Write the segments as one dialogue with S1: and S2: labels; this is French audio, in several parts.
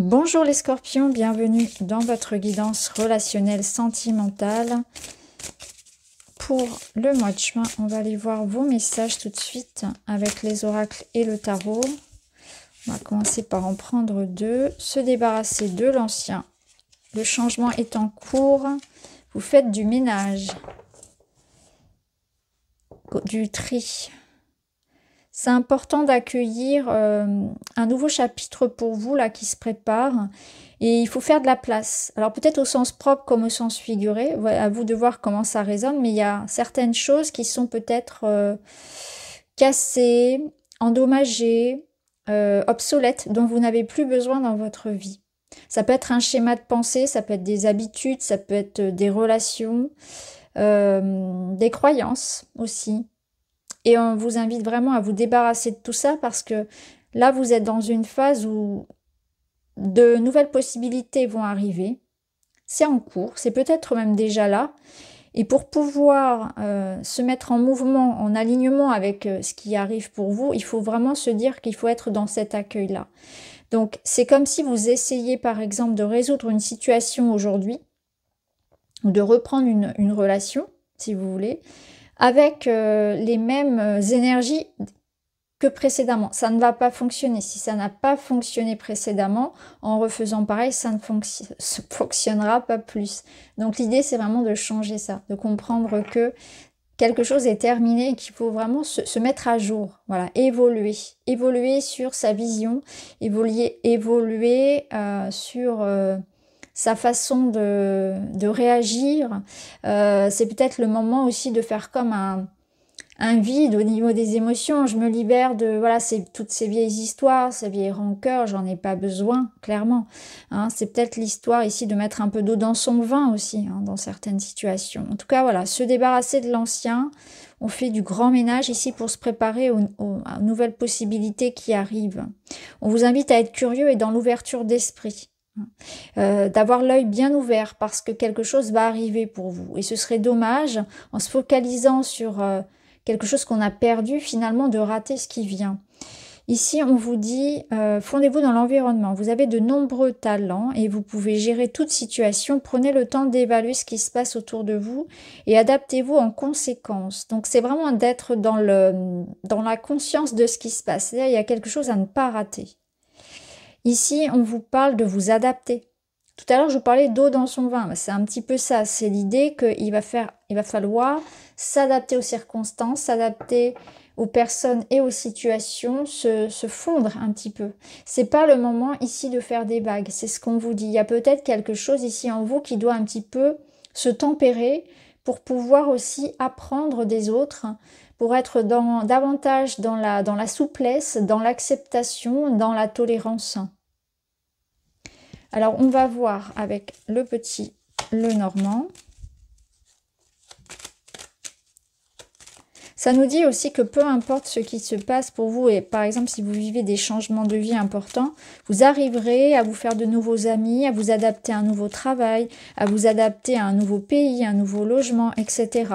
S1: Bonjour les scorpions, bienvenue dans votre guidance relationnelle sentimentale. Pour le mois de juin, on va aller voir vos messages tout de suite avec les oracles et le tarot. On va commencer par en prendre deux. Se débarrasser de l'ancien. Le changement est en cours. Vous faites du ménage. Du tri. C'est important d'accueillir un nouveau chapitre pour vous là qui se prépare et il faut faire de la place. Alors peut-être au sens propre comme au sens figuré, à vous de voir comment ça résonne, mais il y a certaines choses qui sont peut-être cassées, endommagées, obsolètes, dont vous n'avez plus besoin dans votre vie. Ça peut être un schéma de pensée, ça peut être des habitudes, ça peut être des relations, des croyances aussi. Et on vous invite vraiment à vous débarrasser de tout ça parce que là, vous êtes dans une phase où de nouvelles possibilités vont arriver. C'est en cours, c'est peut-être même déjà là. Et pour pouvoir se mettre en mouvement, en alignement avec ce qui arrive pour vous, il faut vraiment se dire qu'il faut être dans cet accueil-là. Donc, c'est comme si vous essayiez, par exemple, de résoudre une situation aujourd'hui ou de reprendre une relation, si vous voulez, avec les mêmes énergies que précédemment. Ça ne va pas fonctionner. Si ça n'a pas fonctionné précédemment, en refaisant pareil, ça ne fonctionnera pas plus. Donc l'idée, c'est vraiment de changer ça, de comprendre que quelque chose est terminé et qu'il faut vraiment se mettre à jour, voilà, évoluer sur sa vision, évoluer sur sa façon de réagir. C'est peut-être le moment aussi de faire comme un vide au niveau des émotions. Je me libère de voilà, toutes ces vieilles histoires, ces vieilles rancœurs, j'en ai pas besoin, clairement. Hein, c'est peut-être l'histoire ici de mettre un peu d'eau dans son vin aussi, hein, dans certaines situations. En tout cas, voilà, se débarrasser de l'ancien. On fait du grand ménage ici pour se préparer aux nouvelles possibilités qui arrivent. On vous invite à être curieux et dans l'ouverture d'esprit. D'avoir l'œil bien ouvert parce que quelque chose va arriver pour vous. Et ce serait dommage, en se focalisant sur quelque chose qu'on a perdu, finalement, de rater ce qui vient. Ici, on vous dit, fondez-vous dans l'environnement. Vous avez de nombreux talents et vous pouvez gérer toute situation. Prenez le temps d'évaluer ce qui se passe autour de vous et adaptez-vous en conséquence. Donc, c'est vraiment d'être dans la conscience de ce qui se passe. C'est-à-dire, il y a quelque chose à ne pas rater. Ici, on vous parle de vous adapter. Tout à l'heure, je vous parlais d'eau dans son vin. C'est un petit peu ça. C'est l'idée qu'il va falloir s'adapter aux circonstances, s'adapter aux personnes et aux situations, se fondre un petit peu. C'est pas le moment ici de faire des vagues. C'est ce qu'on vous dit. Il y a peut-être quelque chose ici en vous qui doit un petit peu se tempérer pour pouvoir aussi apprendre des autres, pour être davantage dans la souplesse, dans l'acceptation, dans la tolérance. Alors, on va voir avec le petit Lenormand. Ça nous dit aussi que peu importe ce qui se passe pour vous, et par exemple, si vous vivez des changements de vie importants, vous arriverez à vous faire de nouveaux amis, à vous adapter à un nouveau travail, à vous adapter à un nouveau pays, un nouveau logement, etc.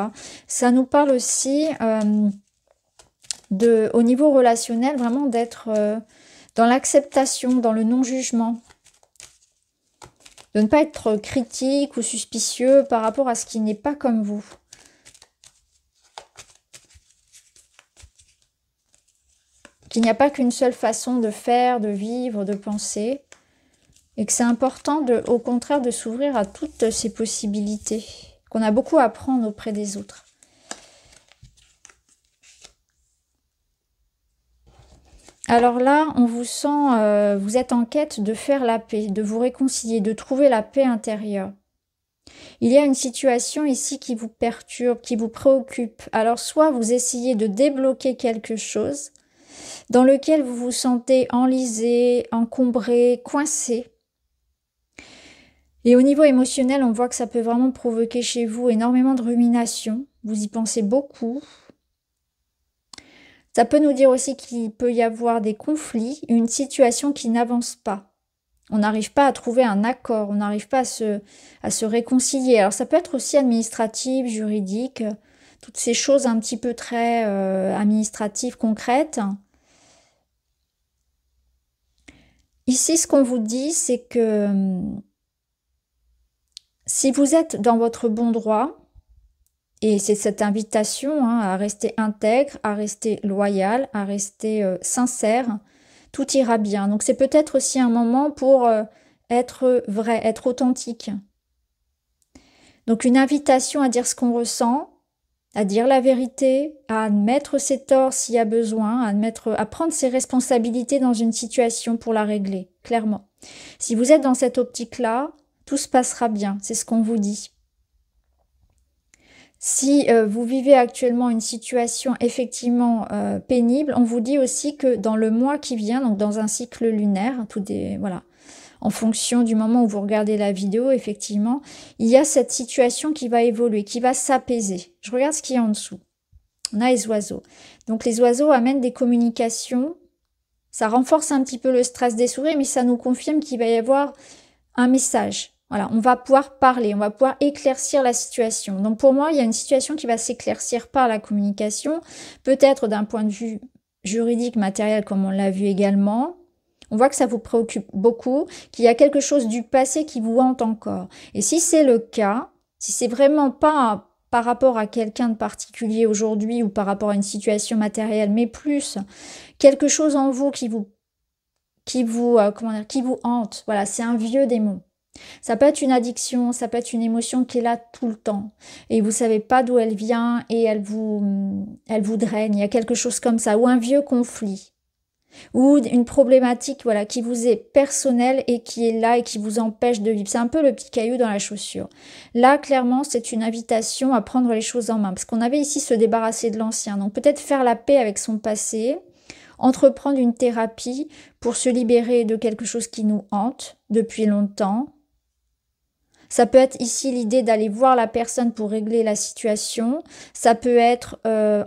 S1: Ça nous parle aussi au niveau relationnel, vraiment d'être dans l'acceptation, dans le non-jugement. De ne pas être critique ou suspicieux par rapport à ce qui n'est pas comme vous. Qu'il n'y a pas qu'une seule façon de faire, de vivre, de penser. Et que c'est important, au contraire, de s'ouvrir à toutes ces possibilités. Qu'on a beaucoup à apprendre auprès des autres. Alors là, on vous sent, vous êtes en quête de faire la paix, de vous réconcilier, de trouver la paix intérieure. Il y a une situation ici qui vous perturbe, qui vous préoccupe. Alors soit vous essayez de débloquer quelque chose dans lequel vous vous sentez enlisé, encombré, coincé. Et au niveau émotionnel, on voit que ça peut vraiment provoquer chez vous énormément de rumination. Vous y pensez beaucoup. Ça peut nous dire aussi qu'il peut y avoir des conflits, une situation qui n'avance pas. On n'arrive pas à trouver un accord, on n'arrive pas à se réconcilier. Alors ça peut être aussi administratif, juridique, toutes ces choses un petit peu très administratives, concrètes. Ici, ce qu'on vous dit, c'est que si vous êtes dans votre bon droit, et c'est cette invitation hein, à rester intègre, à rester loyal, à rester sincère, tout ira bien. Donc c'est peut-être aussi un moment pour être vrai, être authentique. Donc une invitation à dire ce qu'on ressent, à dire la vérité, à admettre ses torts s'il y a besoin, à prendre ses responsabilités dans une situation pour la régler, clairement. Si vous êtes dans cette optique-là, tout se passera bien, c'est ce qu'on vous dit. Si vous vivez actuellement une situation effectivement pénible, on vous dit aussi que dans le mois qui vient, donc dans un cycle lunaire, voilà, en fonction du moment où vous regardez la vidéo, effectivement, il y a cette situation qui va évoluer, qui va s'apaiser. Je regarde ce qu'il y a en dessous. On a les oiseaux. Donc les oiseaux amènent des communications. Ça renforce un petit peu le stress des souris, mais ça nous confirme qu'il va y avoir un message. Voilà, on va pouvoir parler, on va pouvoir éclaircir la situation. Donc pour moi, il y a une situation qui va s'éclaircir par la communication, peut-être d'un point de vue juridique, matériel, comme on l'a vu également. On voit que ça vous préoccupe beaucoup, qu'il y a quelque chose du passé qui vous hante encore. Et si c'est le cas, si c'est vraiment pas par rapport à quelqu'un de particulier aujourd'hui ou par rapport à une situation matérielle, mais plus quelque chose en vous qui vous hante. Voilà, c'est un vieux démon. Ça peut être une addiction, ça peut être une émotion qui est là tout le temps. Et vous savez pas d'où elle vient et elle vous draine. Il y a quelque chose comme ça. Ou un vieux conflit. Ou une problématique voilà, qui vous est personnelle et qui est là et qui vous empêche de vivre. C'est un peu le petit caillou dans la chaussure. Là, clairement, c'est une invitation à prendre les choses en main. Parce qu'on avait ici se débarrasser de l'ancien. Donc peut-être faire la paix avec son passé. Entreprendre une thérapie pour se libérer de quelque chose qui nous hante depuis longtemps. Ça peut être ici l'idée d'aller voir la personne pour régler la situation. Ça peut être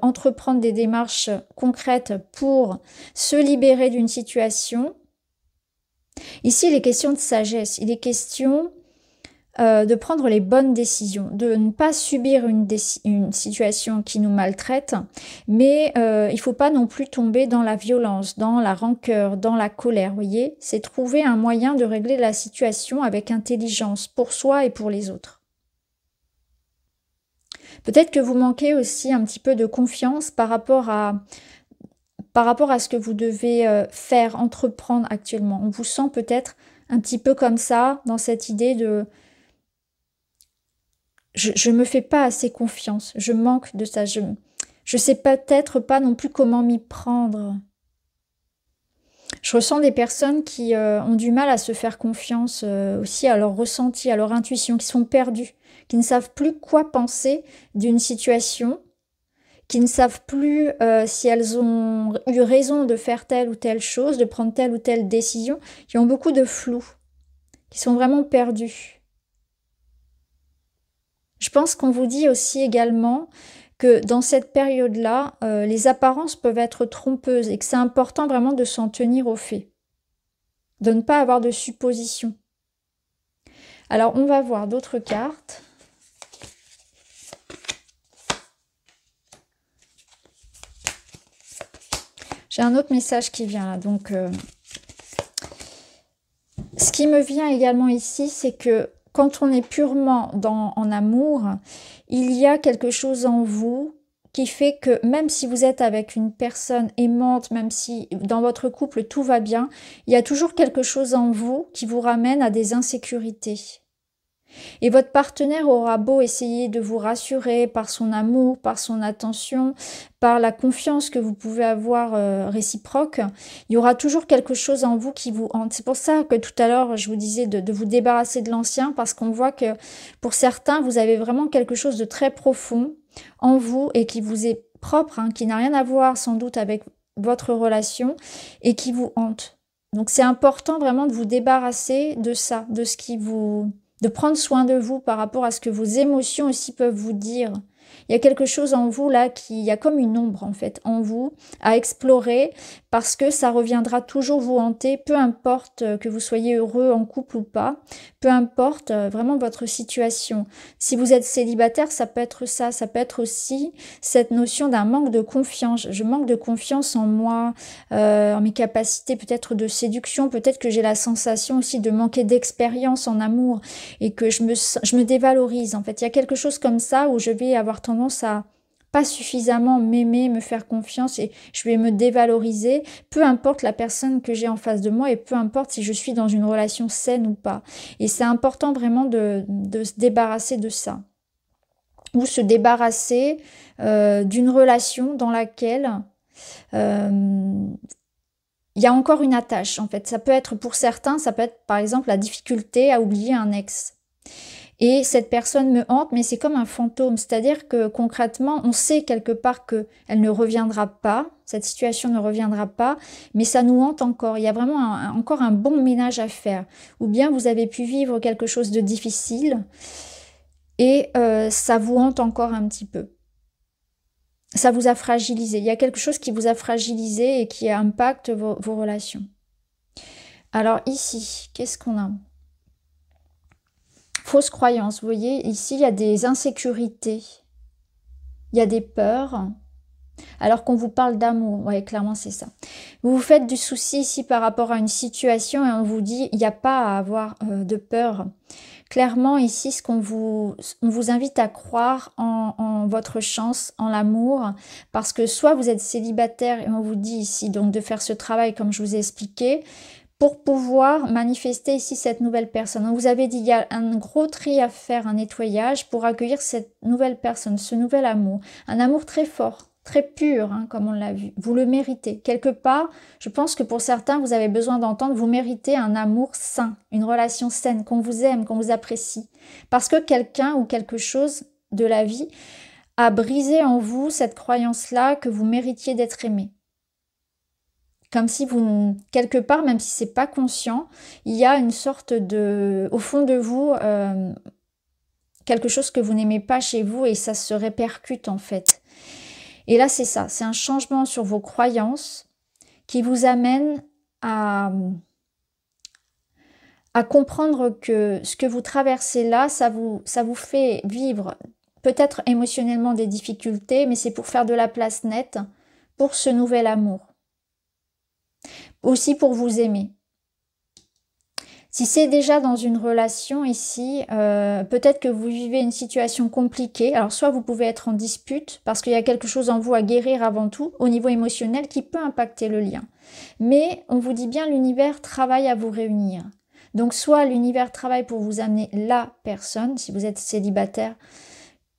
S1: entreprendre des démarches concrètes pour se libérer d'une situation. Ici, il est question de sagesse. Il est question de prendre les bonnes décisions, de ne pas subir une situation qui nous maltraite, mais il ne faut pas non plus tomber dans la violence, dans la rancœur, dans la colère, vous voyez. C'est trouver un moyen de régler la situation avec intelligence pour soi et pour les autres. Peut-être que vous manquez aussi un petit peu de confiance par rapport à ce que vous devez faire, entreprendre actuellement. On vous sent peut-être un petit peu comme ça, dans cette idée de je me fais pas assez confiance, je manque de ça, je sais peut-être pas non plus comment m'y prendre. Je ressens des personnes qui ont du mal à se faire confiance aussi à leur ressenti, à leur intuition, qui sont perdues, qui ne savent plus quoi penser d'une situation, qui ne savent plus si elles ont eu raison de faire telle ou telle chose, de prendre telle ou telle décision, qui ont beaucoup de flou, qui sont vraiment perdus. Je pense qu'on vous dit aussi également que dans cette période-là, les apparences peuvent être trompeuses et que c'est important vraiment de s'en tenir aux faits, de ne pas avoir de suppositions. Alors, on va voir d'autres cartes. J'ai un autre message qui vient là, donc ce qui me vient également ici, c'est que quand on est purement en amour, il y a quelque chose en vous qui fait que même si vous êtes avec une personne aimante, même si dans votre couple tout va bien, il y a toujours quelque chose en vous qui vous ramène à des insécurités. Et votre partenaire aura beau essayer de vous rassurer par son amour, par son attention, par la confiance que vous pouvez avoir réciproque, il y aura toujours quelque chose en vous qui vous hante. C'est pour ça que tout à l'heure, je vous disais de vous débarrasser de l'ancien, parce qu'on voit que pour certains, vous avez vraiment quelque chose de très profond en vous et qui vous est propre, hein, qui n'a rien à voir sans doute avec votre relation et qui vous hante. Donc c'est important vraiment de vous débarrasser de ça, de ce qui vous... de prendre soin de vous par rapport à ce que vos émotions aussi peuvent vous dire. Il y a quelque chose en vous là qui y a comme une ombre en fait en vous à explorer parce que ça reviendra toujours vous hanter, peu importe que vous soyez heureux en couple ou pas, peu importe vraiment votre situation. Si vous êtes célibataire, ça peut être ça peut être aussi cette notion d'un manque de confiance. Je manque de confiance en moi, en mes capacités peut-être de séduction, peut-être que j'ai la sensation aussi de manquer d'expérience en amour et que je me dévalorise en fait. Il y a quelque chose comme ça où je vais avoir tendance à pas suffisamment m'aimer, me faire confiance et je vais me dévaloriser, peu importe la personne que j'ai en face de moi et peu importe si je suis dans une relation saine ou pas. Et c'est important vraiment de se débarrasser de ça. Ou se débarrasser d'une relation dans laquelle il y a encore une attache en fait. Ça peut être pour certains, ça peut être par exemple la difficulté à oublier un ex. Et cette personne me hante, mais c'est comme un fantôme. C'est-à-dire que concrètement, on sait quelque part qu'elle ne reviendra pas, cette situation ne reviendra pas, mais ça nous hante encore. Il y a vraiment encore un bon ménage à faire. Ou bien vous avez pu vivre quelque chose de difficile et ça vous hante encore un petit peu. Ça vous a fragilisé. Il y a quelque chose qui vous a fragilisé et qui impacte vos relations. Alors ici, qu'est-ce qu'on a ? Fausse croyance, vous voyez, ici il y a des insécurités, il y a des peurs, alors qu'on vous parle d'amour, ouais, clairement c'est ça. Vous vous faites du souci ici par rapport à une situation et on vous dit, il n'y a pas à avoir de peur. Clairement ici, on vous invite à croire en votre chance, en l'amour, parce que soit vous êtes célibataire et on vous dit ici donc de faire ce travail comme je vous ai expliqué, pour pouvoir manifester ici cette nouvelle personne. On vous avait dit, il y a un gros tri à faire, un nettoyage pour accueillir cette nouvelle personne, ce nouvel amour. Un amour très fort, très pur, hein, comme on l'a vu. Vous le méritez. Quelque part, je pense que pour certains, vous avez besoin d'entendre, vous méritez un amour sain, une relation saine, qu'on vous aime, qu'on vous apprécie. Parce que quelqu'un ou quelque chose de la vie a brisé en vous cette croyance-là que vous méritiez d'être aimé. Comme si vous, quelque part, même si c'est pas conscient, il y a une sorte de, au fond de vous, quelque chose que vous n'aimez pas chez vous et ça se répercute en fait. Et là, c'est ça, c'est un changement sur vos croyances qui vous amène à comprendre que ce que vous traversez là, ça vous fait vivre peut-être émotionnellement des difficultés, mais c'est pour faire de la place nette pour ce nouvel amour. Aussi pour vous aimer. Si c'est déjà dans une relation ici, peut-être que vous vivez une situation compliquée. Alors soit vous pouvez être en dispute parce qu'il y a quelque chose en vous à guérir avant tout au niveau émotionnel qui peut impacter le lien. Mais on vous dit bien l'univers travaille à vous réunir. Donc soit l'univers travaille pour vous amener la personne, si vous êtes célibataire,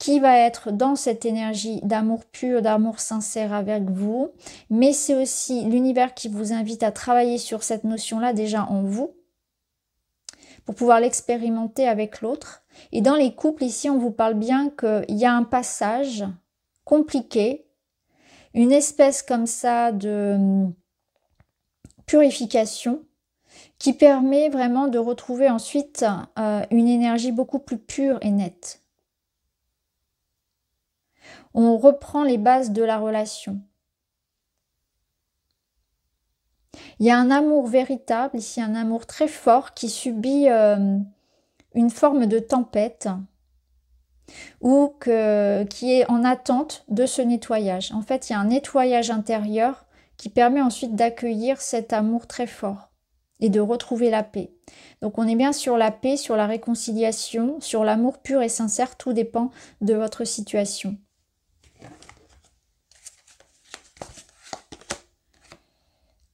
S1: qui va être dans cette énergie d'amour pur, d'amour sincère avec vous. Mais c'est aussi l'univers qui vous invite à travailler sur cette notion-là déjà en vous, pour pouvoir l'expérimenter avec l'autre. Et dans les couples, ici, on vous parle bien qu'il y a un passage compliqué, une espèce comme ça de purification qui permet vraiment de retrouver ensuite une énergie beaucoup plus pure et nette. On reprend les bases de la relation. Il y a un amour véritable, ici un amour très fort qui subit une forme de tempête ou qui est en attente de ce nettoyage. En fait, il y a un nettoyage intérieur qui permet ensuite d'accueillir cet amour très fort et de retrouver la paix. Donc on est bien sur la paix, sur la réconciliation, sur l'amour pur et sincère, tout dépend de votre situation.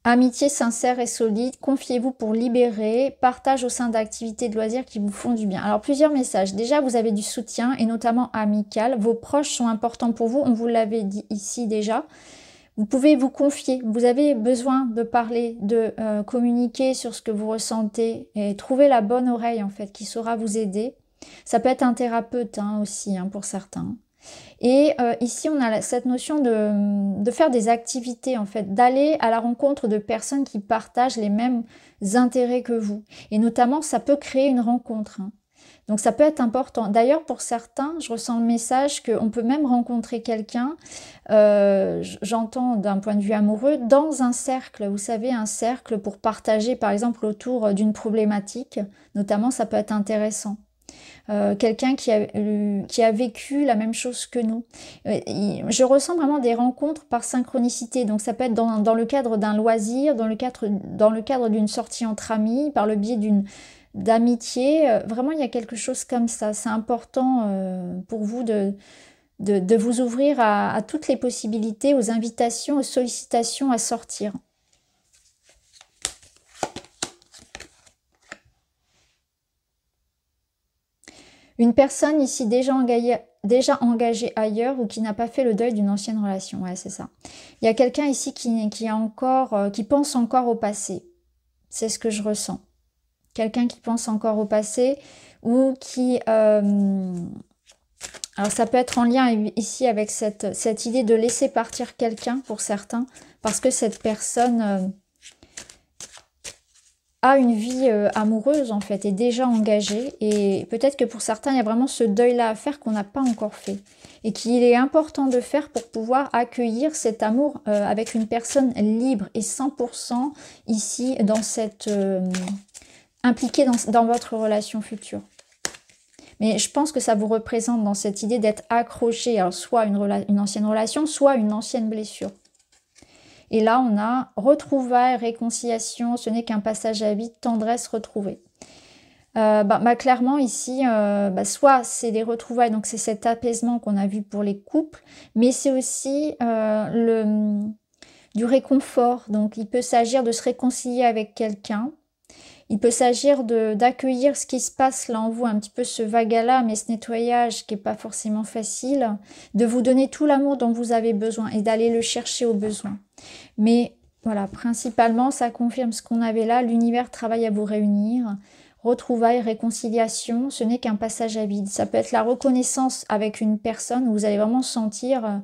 S1: Amitié sincère et solide, confiez-vous pour libérer, partage au sein d'activités de loisirs qui vous font du bien. Alors plusieurs messages. Déjà, vous avez du soutien et notamment amical. Vos proches sont importants pour vous, on vous l'avait dit ici déjà. Vous pouvez vous confier, vous avez besoin de parler, de communiquer sur ce que vous ressentez et trouver la bonne oreille en fait qui saura vous aider. Ça peut être un thérapeute aussi pour certains. Et ici, on a cette notion de faire des activités, en fait, d'aller à la rencontre de personnes qui partagent les mêmes intérêts que vous. Et notamment, ça peut créer une rencontre. Donc ça peut être important. D'ailleurs, pour certains, je ressens le message qu'on peut même rencontrer quelqu'un, j'entends d'un point de vue amoureux, dans un cercle. Vous savez, un cercle pour partager, par exemple, autour d'une problématique. Notamment, ça peut être intéressant. Quelqu'un qui a vécu la même chose que nous. Je ressens vraiment des rencontres par synchronicité. Donc ça peut être dans le cadre d'un loisir, dans le cadre d'une sortie entre amis, par le biais d'amitié. Vraiment, il y a quelque chose comme ça. C'est important pour vous de vous ouvrir à toutes les possibilités, aux invitations, aux sollicitations à sortir. Une personne ici déjà engagée ailleurs ou qui n'a pas fait le deuil d'une ancienne relation. Ouais, c'est ça. Il y a quelqu'un ici qui pense encore au passé. C'est ce que je ressens. Quelqu'un qui pense encore au passé ou qui... alors ça peut être en lien ici avec cette idée de laisser partir quelqu'un pour certains, parce que cette personne a une vie amoureuse en fait, est déjà engagée, et peut-être que pour certains il y a vraiment ce deuil-là à faire qu'on n'a pas encore fait, et qu'il est important de faire pour pouvoir accueillir cet amour avec une personne libre et 100% ici dans cette... impliquée dans votre relation future. Mais je pense que ça vous représente dans cette idée d'être accroché, alors soit une ancienne relation, soit une ancienne blessure. Et là, on a retrouvailles, réconciliation, ce n'est qu'un passage à vide, tendresse retrouvée. Clairement, ici, soit c'est des retrouvailles, donc c'est cet apaisement qu'on a vu pour les couples, mais c'est aussi du réconfort. Donc, il peut s'agir de se réconcilier avec quelqu'un. Il peut s'agir d'accueillir ce qui se passe là en vous, un petit peu ce vague-là, mais ce nettoyage qui n'est pas forcément facile, de vous donner tout l'amour dont vous avez besoin et d'aller le chercher au besoin. Mais voilà, principalement, ça confirme ce qu'on avait là, l'univers travaille à vous réunir, retrouvailles, réconciliation, ce n'est qu'un passage à vide. Ça peut être la reconnaissance avec une personne où vous allez vraiment sentir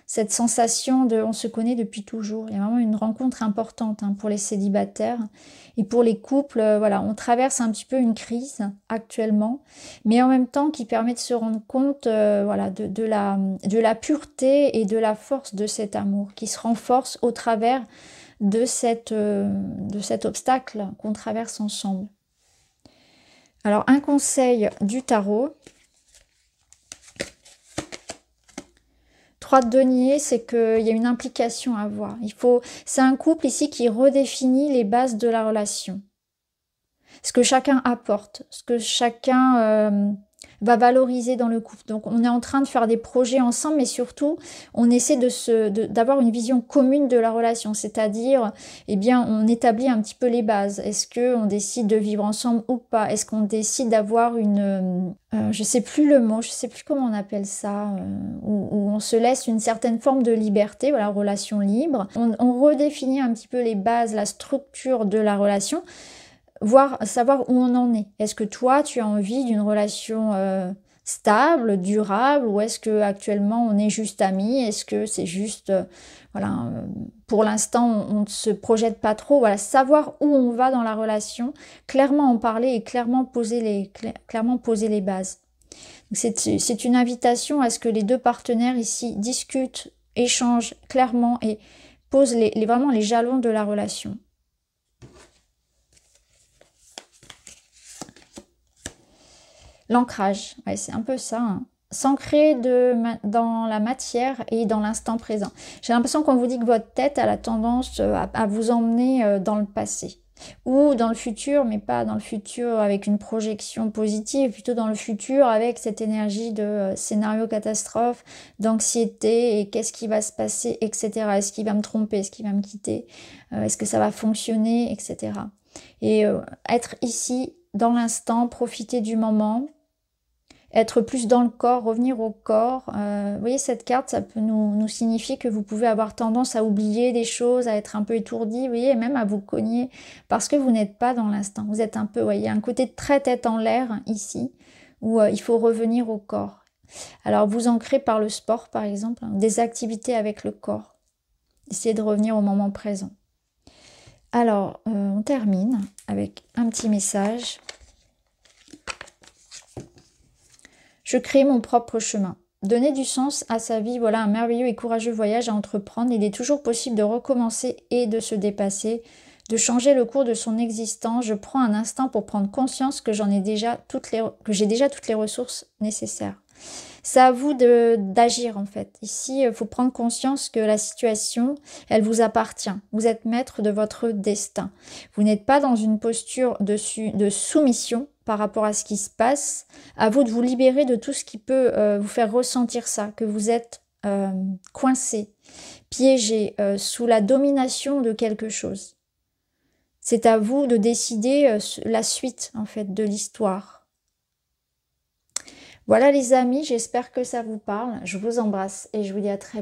S1: cette sensation de on se connaît depuis toujours. Il y a vraiment une rencontre importante pour les célibataires. Et pour les couples, voilà, on traverse un petit peu une crise actuellement, mais en même temps qui permet de se rendre compte voilà, de la pureté et de la force de cet amour qui se renforce au travers de cet obstacle qu'on traverse ensemble. Alors, un conseil du tarot. 3 de denier, c'est qu'il y a une implication à avoir. C'est un couple ici qui redéfinit les bases de la relation. Ce que chacun apporte, ce que chacun va valoriser dans le couple. Donc on est en train de faire des projets ensemble, mais surtout on essaie d'avoir une vision commune de la relation, c'est-à-dire on établit un petit peu les bases. Est-ce qu'on décide de vivre ensemble ou pas? Est-ce qu'on décide d'avoir je sais plus le mot, je sais plus comment on appelle ça, où on se laisse une certaine forme de liberté, voilà, relation libre. On redéfinit un petit peu les bases, la structure de la relation, savoir où on en est. Est-ce que toi, tu as envie d'une relation stable, durable, ou est-ce que actuellement on est juste amis? Est-ce que c'est juste, pour l'instant, on ne se projette pas trop? Voilà, savoir où on va dans la relation, clairement en parler et clairement poser les bases. C'est une invitation à ce que les deux partenaires ici discutent, échangent clairement et posent vraiment les jalons de la relation. L'ancrage, ouais, c'est un peu ça. S'ancrer dans la matière et dans l'instant présent. J'ai l'impression qu'on vous dit que votre tête a la tendance à vous emmener dans le passé. Ou dans le futur, mais pas dans le futur avec une projection positive, plutôt dans le futur avec cette énergie de scénario catastrophe, d'anxiété et qu'est-ce qui va se passer, etc. Est-ce qu'il va me tromper, est-ce qu'il va me quitter, est-ce que ça va fonctionner, etc. Et être ici, dans l'instant, profiter du moment, être plus dans le corps, revenir au corps. Vous voyez, cette carte, ça peut nous signifier que vous pouvez avoir tendance à oublier des choses, à être un peu étourdi, vous voyez, et même à vous cogner, parce que vous n'êtes pas dans l'instant. Vous êtes un peu, vous voyez, un côté très tête en l'air, ici, où il faut revenir au corps. Alors, vous ancrez par le sport, par exemple, des activités avec le corps. Essayez de revenir au moment présent. Alors, on termine avec un petit message. Je crée mon propre chemin. Donner du sens à sa vie, voilà un merveilleux et courageux voyage à entreprendre. Il est toujours possible de recommencer et de se dépasser, de changer le cours de son existence. Je prends un instant pour prendre conscience que j'ai déjà toutes les ressources nécessaires. C'est à vous d'agir en fait. Ici, il faut prendre conscience que la situation, elle vous appartient. Vous êtes maître de votre destin. Vous n'êtes pas dans une posture de soumission par rapport à ce qui se passe. À vous de vous libérer de tout ce qui peut vous faire ressentir ça, que vous êtes coincé, piégé, sous la domination de quelque chose. C'est à vous de décider la suite en fait de l'histoire. Voilà les amis, j'espère que ça vous parle. Je vous embrasse et je vous dis à très bientôt.